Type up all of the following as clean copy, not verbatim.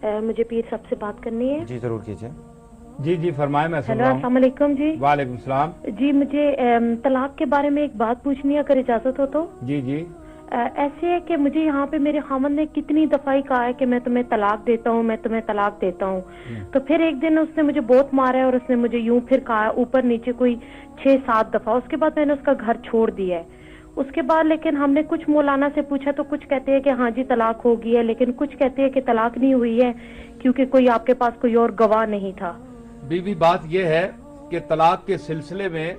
मुझे पीर साहब से बात करनी है। जी जरूर कीजिए। जी फरमाएं, मैं सुन हेलो, रहा हूं। अस्सलाम वालेकुम जी। वालेकुम सलाम। जी मुझे तलाक के बारे में एक बात पूछनी है, अगर इजाजत हो तो। जी ऐसे है कि मुझे यहाँ पे मेरे खामन ने कितनी दफा ही कहा है कि मैं तुम्हें तलाक देता हूँ, मैं तुम्हें तलाक देता हूँ। तो फिर एक दिन उसने मुझे बहुत मारा है और उसने मुझे यूं फिर कहा ऊपर नीचे कोई 6-7 दफा। उसके बाद मैंने उसका घर छोड़ दिया है। उसके बाद लेकिन हमने कुछ मौलाना से पूछा तो कुछ कहते हैं कि हाँ जी तलाक हो गई है, लेकिन कुछ कहते हैं कि तलाक नहीं हुई है क्योंकि कोई आपके पास कोई और गवाह नहीं था। बीवी, बात यह है कि तलाक के सिलसिले में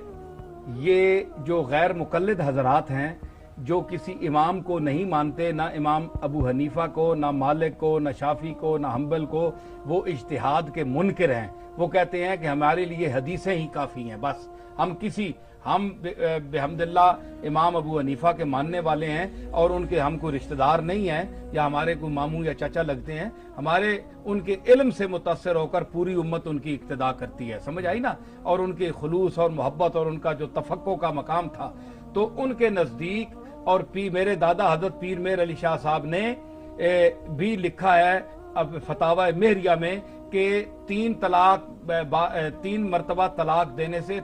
ये जो गैर मुकल्लिद हजरात हैं, जो किसी इमाम को नहीं मानते, ना इमाम अबू हनीफा को, ना मालिक को, ना शाफी को, ना हम्बल को, वो इज्तिहाद के मुनकिर हैं। वो कहते हैं कि हमारे लिए हदीसें ही काफ़ी हैं, बस हम बेहमदुल्लाह इमाम अबू हनीफा के मानने वाले हैं और उनके हम कोई रिश्तेदार नहीं हैं या हमारे कोई मामू या चाचा लगते हैं। हमारे उनके इल्म से मुतासर होकर पूरी उम्मत उनकी इक्तदा करती है, समझ आई ना। और उनके खुलूस और मोहब्बत और उनका जो तफक्को का मकाम था, तो उनके नज़दीक और मेरे दादा हजरत पीर मेर अली शाह साहब ने भी लिखा है अब फतावा मेहरिया में कि 3 मरतबा तलाक देने से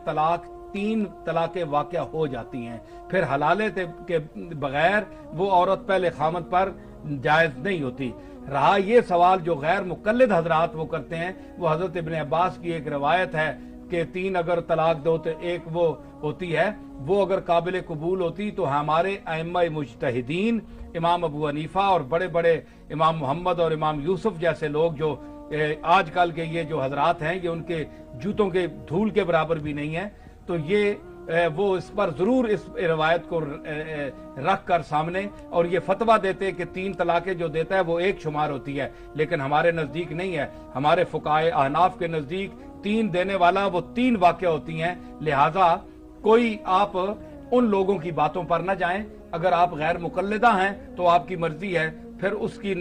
3 तलाक़ें वाक़या हो जाती हैं। फिर हलाले के बगैर वो औरत पहले खामद पर जायज़ नहीं होती। रहा ये सवाल जो गैर मुकल्लिद हजरात वो करते हैं, वो हजरत इब्न अब्बास की एक रवायत है कि 3 अगर तलाक दो तो एक वो होती है, वो अगर काबिल कबूल होती तो हमारे अइम्मा मुज्तहिदीन इमाम अबू हनीफा और बड़े बड़े इमाम मोहम्मद और इमाम यूसुफ जैसे लोग जो आजकल के ये जो हजरात हैं, ये उनके जूतों के धूल के बराबर भी नहीं है। तो ये वो इस पर जरूर इस रवायत को रख कर सामने और ये फतवा देते कि 3 तलाक़ें जो देता है वो एक शुमार होती है, लेकिन हमारे नजदीक नहीं है। हमारे फुकाए अहनाफ के नजदीक 3 देने वाला वो 3 वाक़या होती हैं। लिहाजा कोई आप उन लोगों की बातों पर न जाएं। अगर आप गैर मुकल्लिदा हैं तो आपकी मर्जी है, फिर उसकी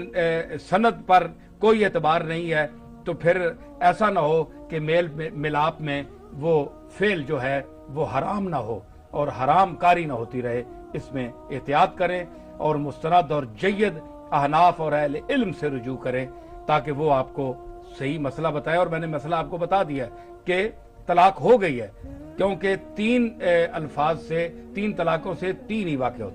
सनद पर कोई एतबार नहीं है। तो फिर ऐसा ना हो कि मेल मिलाप में वो फेल जो है वो हराम ना हो और हराम कारी ना होती रहे। इसमें एहतियात करें और मुस्तनद और जय्यद अहनाफ और अहले इल्म से रुजू करें ताकि वो आपको सही मसला बताए। और मैंने मसला आपको बता दिया कि तलाक हो गई है क्योंकि 3 अल्फाज से 3 तलाकों से 3 ही वाक़या होते हैं।